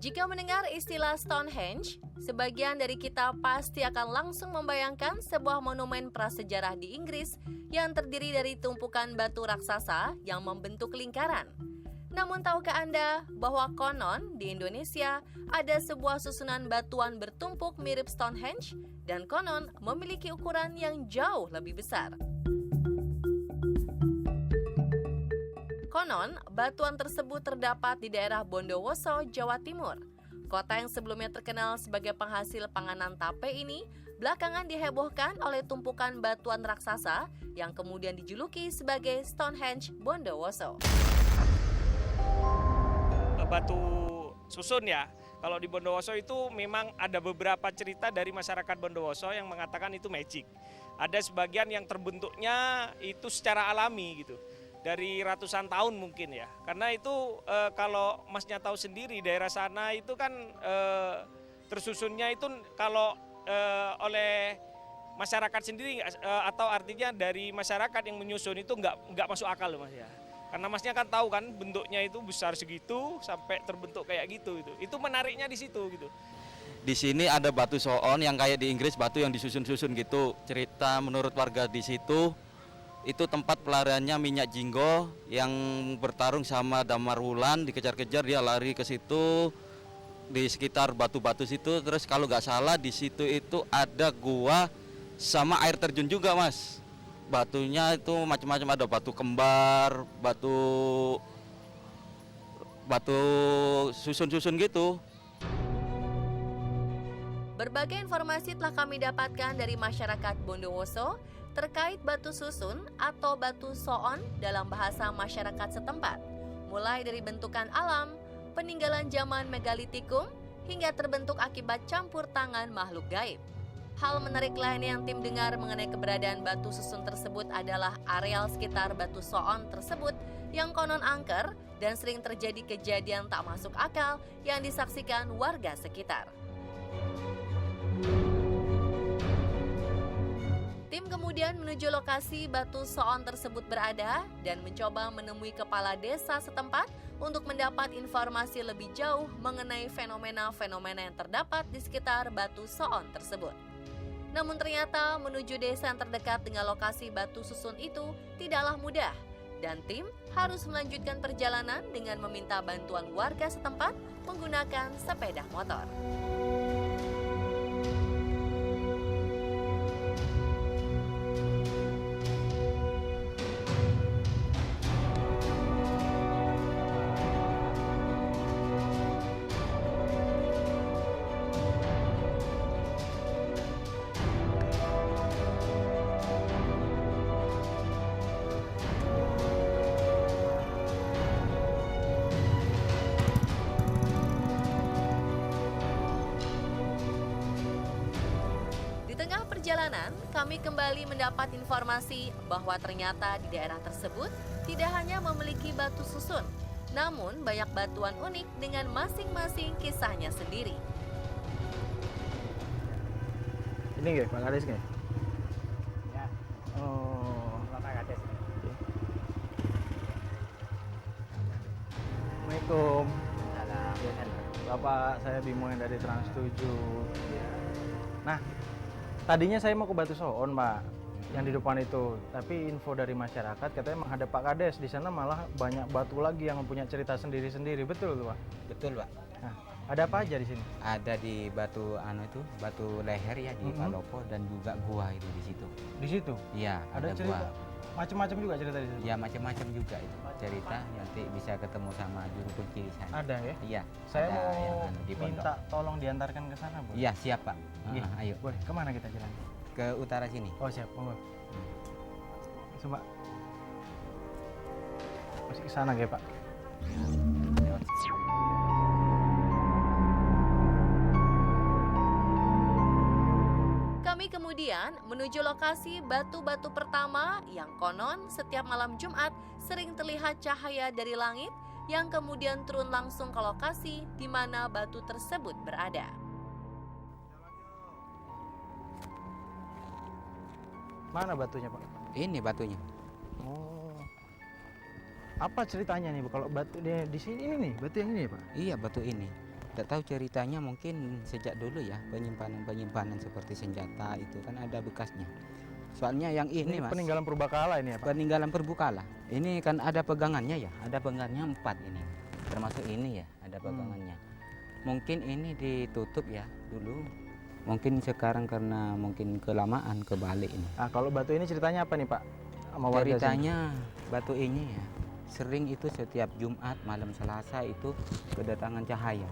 Jika mendengar istilah Stonehenge, sebagian dari kita pasti akan langsung membayangkan sebuah monumen prasejarah di Inggris yang terdiri dari tumpukan batu raksasa yang membentuk lingkaran. Namun tahukah Anda bahwa konon di Indonesia ada sebuah susunan batuan bertumpuk mirip Stonehenge dan konon memiliki ukuran yang jauh lebih besar. Konon, batuan tersebut terdapat di daerah Bondowoso, Jawa Timur. Kota yang sebelumnya terkenal sebagai penghasil panganan tape ini, belakangan dihebohkan oleh tumpukan batuan raksasa yang kemudian dijuluki sebagai Stonehenge Bondowoso. Batu susun ya, kalau di Bondowoso itu memang ada beberapa cerita dari masyarakat Bondowoso yang mengatakan itu magic. Ada sebagian yang terbentuknya itu secara alami gitu. Dari ratusan tahun mungkin ya, karena itu kalau Masnya tahu sendiri daerah sana itu kan tersusunnya itu kalau oleh masyarakat sendiri atau artinya dari masyarakat yang menyusun itu nggak masuk akal loh Mas ya, karena Masnya kan tahu kan bentuknya itu besar segitu sampai terbentuk kayak gitu itu menariknya di situ gitu. Di sini ada batu soon yang kayak di Inggris, batu yang disusun-susun gitu. Cerita menurut warga di situ, itu tempat pelariannya Minyak Jinggo yang bertarung sama Damar Wulan, dikejar-kejar dia lari ke situ di sekitar batu-batu situ. Terus kalau nggak salah di situ itu ada gua sama air terjun juga Mas. Batunya itu macam-macam, ada batu kembar, batu susun-susun gitu. Berbagai informasi telah kami dapatkan dari masyarakat Bondowoso terkait batu susun atau batu soon dalam bahasa masyarakat setempat, mulai dari bentukan alam, peninggalan zaman megalitikum, hingga terbentuk akibat campur tangan makhluk gaib. Hal menarik lain yang tim dengar mengenai keberadaan batu susun tersebut adalah areal sekitar batu soon tersebut yang konon angker dan sering terjadi kejadian tak masuk akal yang disaksikan warga sekitar. Tim kemudian menuju lokasi batu soon tersebut berada dan mencoba menemui kepala desa setempat untuk mendapat informasi lebih jauh mengenai fenomena-fenomena yang terdapat di sekitar batu soon tersebut. Namun ternyata menuju desa yang terdekat dengan lokasi batu susun itu tidaklah mudah dan tim harus melanjutkan perjalanan dengan meminta bantuan warga setempat menggunakan sepeda motor. Di tengah perjalanan, kami kembali mendapat informasi bahwa ternyata di daerah tersebut tidak hanya memiliki batu susun, namun banyak batuan unik dengan masing-masing kisahnya sendiri. Ini nggih, Bang Kades nggih? Ya, Oh, Bapak Kades. Assalamualaikum. Salam. Bapak, saya Bimo yang dari Trans 7. Nah, tadinya saya mau ke Batu Soon, Pak, yang di depan itu. Tapi info dari masyarakat katanya menghadap Pak Kades. Di sana malah banyak batu lagi yang mempunyai cerita sendiri-sendiri. Betul tuh, Pak? Betul, Pak. Nah, ada apa aja di sini? Ada di batu batu leher ya di Palopo dan juga gua itu di situ. Di situ? Iya, Ada ada cerita? gua. Macam-macam juga cerita di situ? Ya macam-macam juga itu cerita, nanti bisa ketemu sama juru kunci di sana. Ada ya? Iya. Saya ada yang mau di pondok. minta tolong diantarkan ke sana, Bu. Iya, siap, Pak. Iya. Ayo Boleh, kemana kita jalan? ke utara sini. Oh, siap, monggo. Coba. Masih ke sana, ya, Pak. Lewat. Kami kemudian menuju lokasi batu-batu pertama yang konon setiap malam Jumat sering terlihat cahaya dari langit yang kemudian turun langsung ke lokasi di mana batu tersebut berada. Mana batunya, Pak? Ini batunya. Oh. Apa ceritanya nih, Bu? Kalau batu di sini ini nih, batu yang ini ya, Pak? Iya, batu ini. Tidak tahu ceritanya, mungkin sejak dulu ya penyimpanan seperti senjata itu kan ada bekasnya. Soalnya yang ini Mas, peninggalan purbakala ini ya Pak? peninggalan Purbakala. Ini kan ada pegangannya ya, ada pegangannya 4 ini. Termasuk ini ya, ada pegangannya. Mungkin ini ditutup ya dulu. Mungkin sekarang karena mungkin kelamaan kebalik ini. Nah, kalau batu ini ceritanya apa nih Pak? Sama warga sini? Ceritanya batu ini ya, sering itu setiap Jumat malam Selasa itu kedatangan cahaya.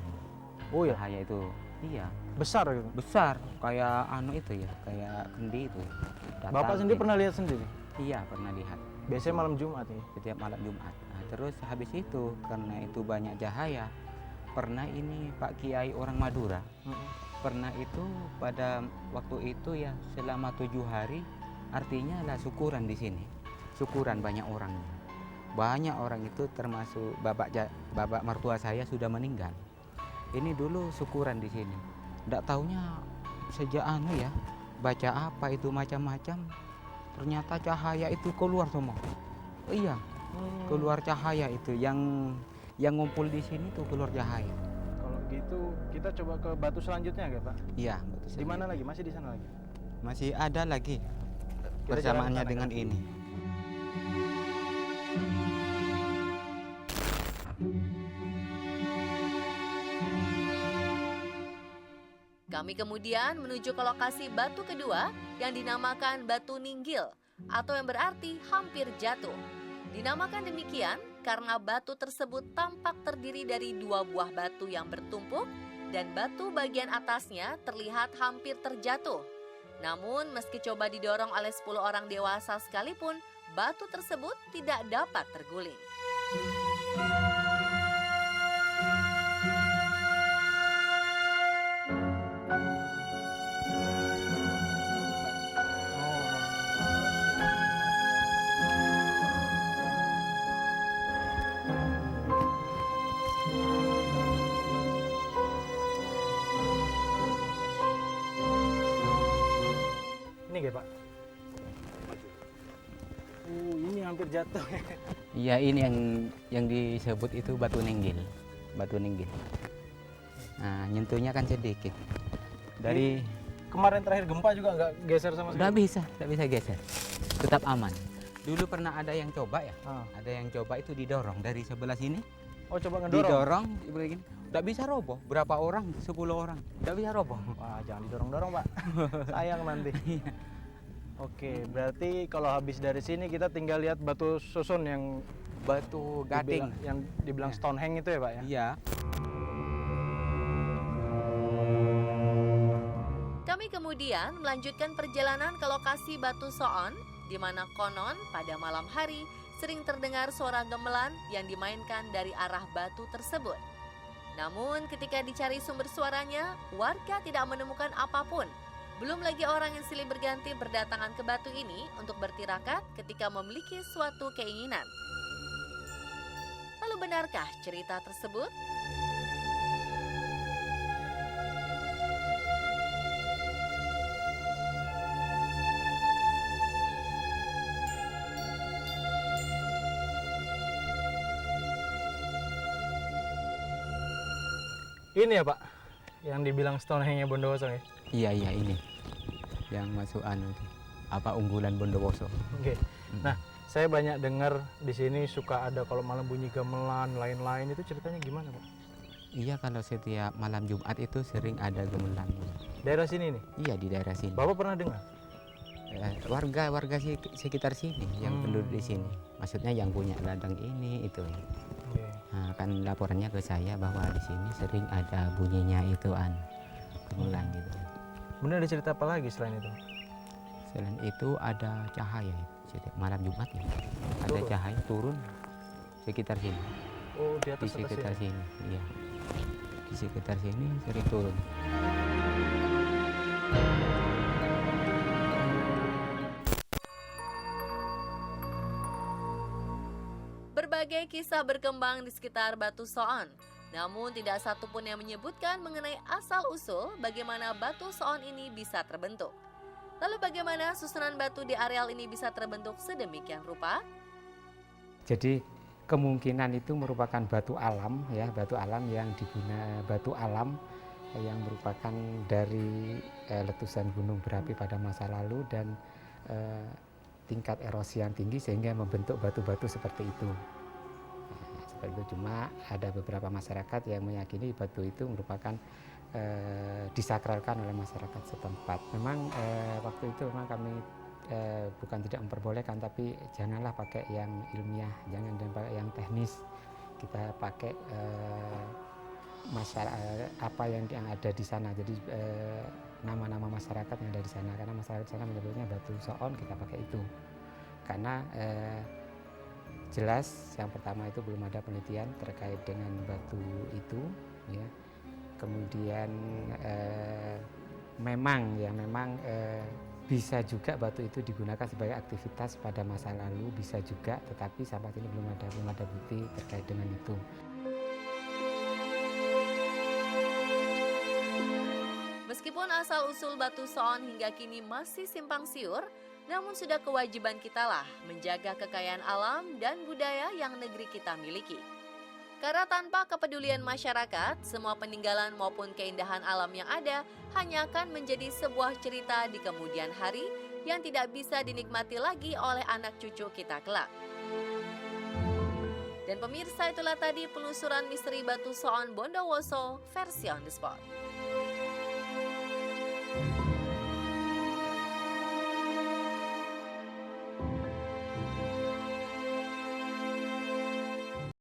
Oh ya, Cahaya itu iya besar gitu. besar kayak anu itu ya, kayak kendi itu. Datang Bapak sendiri gitu. pernah lihat sendiri? Iya, pernah lihat Biasanya malam Jumat ya? setiap malam Jumat. Nah, terus habis itu karena itu banyak cahaya, pernah ini Pak Kiai orang Madura, pernah itu pada waktu itu ya selama 7 hari, artinya lah syukuran di sini. Syukuran banyak orangnya. Banyak orang itu termasuk bapak mertua saya sudah meninggal. Ini dulu syukuran di sini. Nggak taunya sejak anu ya, baca apa itu macam-macam, ternyata cahaya itu keluar semua. Oh iya, keluar cahaya itu yang ngumpul di sini tuh keluar cahaya. Kalau gitu kita coba ke batu selanjutnya nggak Pak? Iya, betul. Di mana lagi? Masih di sana lagi? Masih ada lagi Kita persamaannya jalan ke dengan sana. ini. Kami kemudian menuju ke lokasi batu kedua yang dinamakan Batu Ninggil atau yang berarti hampir jatuh. Dinamakan demikian karena batu tersebut tampak terdiri dari 2 buah batu yang bertumpuk dan batu bagian atasnya terlihat hampir terjatuh. Namun meski coba didorong oleh 10 orang dewasa sekalipun, batu tersebut tidak dapat terguling. Ini nggak Pak? Ini hampir jatuh. Iya, ini yang disebut itu batu ninggil. Batu ninggil. Nah, nyentuhnya kan sedikit. Dari Kemarin terakhir gempa juga nggak geser sama nggak sekali? nggak bisa geser. Tetap aman. Dulu pernah ada yang coba ya. Ah. Ada yang coba itu didorong dari sebelah sini. Oh coba ngedorong? Didorong, begini. Nggak bisa roboh. Berapa orang? 10 orang. Nggak bisa roboh. Wah jangan didorong-dorong Pak, sayang nanti. Oke, berarti kalau habis dari sini kita tinggal lihat batu susun yang Batu gading. yang dibilang Ya. Stonehenge itu ya Pak ya? Iya. Kami kemudian melanjutkan perjalanan ke lokasi Batu Soon, di mana konon pada malam hari sering terdengar suara gamelan yang dimainkan dari arah batu tersebut. Namun ketika dicari sumber suaranya, warga tidak menemukan apapun. Belum lagi orang yang silih berganti berdatangan ke batu ini untuk bertirakat ketika memiliki suatu keinginan. Lalu benarkah cerita tersebut? Ini ya Pak, yang dibilang Stonehenge Bondowoso ya? Iya ini. Yang masuk anu itu. Apa unggulan Bondowoso. Oke. Nah, saya banyak dengar di sini suka ada kalau malam bunyi gamelan, lain-lain itu ceritanya gimana Pak? Iya, kalau setiap malam Jumat itu sering ada gamelan. Daerah sini nih? Iya, di daerah sini. Bapak pernah dengar? Warga sekitar sini yang penduduk di sini. Maksudnya yang punya ladang ini itu. Oke. Nah, kan laporannya ke saya bahwa di sini sering ada bunyinya itu gamelan gitu. Bener ada cerita apa lagi selain itu? Selain itu ada cahaya setiap malam Jumat ya. Ada Turun? cahaya turun sekitar sini. Oh, di Di atas sekitar sini. sini, iya. Di sekitar sini sering turun. Berbagai kisah berkembang di sekitar Batu Soon. Namun tidak satupun yang menyebutkan mengenai asal-usul bagaimana Batu Soon ini bisa terbentuk. Lalu bagaimana susunan batu di areal ini bisa terbentuk sedemikian rupa? Jadi kemungkinan itu merupakan batu alam ya, batu alam yang merupakan dari letusan gunung berapi pada masa lalu dan tingkat erosi yang tinggi sehingga membentuk batu-batu seperti itu. Seperti itu, cuma ada beberapa masyarakat yang meyakini batu itu merupakan disakralkan oleh masyarakat setempat. Memang waktu itu memang kami bukan tidak memperbolehkan, tapi janganlah pakai yang ilmiah, jangan pakai yang teknis. Kita pakai apa yang ada di sana. Jadi nama-nama masyarakat yang ada di sana, karena masyarakat di sana menyebutnya batu soon, kita pakai itu. Karena jelas yang pertama itu belum ada penelitian terkait dengan batu itu, ya. Kemudian memang bisa juga batu itu digunakan sebagai aktivitas pada masa lalu, bisa juga, tetapi sampai ini belum ada bukti terkait dengan itu. Meskipun asal-usul batu soon hingga kini masih simpang siur, namun sudah kewajiban kita lah menjaga kekayaan alam dan budaya yang negeri kita miliki. Karena tanpa kepedulian masyarakat, semua peninggalan maupun keindahan alam yang ada hanya akan menjadi sebuah cerita di kemudian hari yang tidak bisa dinikmati lagi oleh anak cucu kita kelak. Dan pemirsa, itulah tadi penelusuran misteri batu soon Bondowoso versi On The Spot.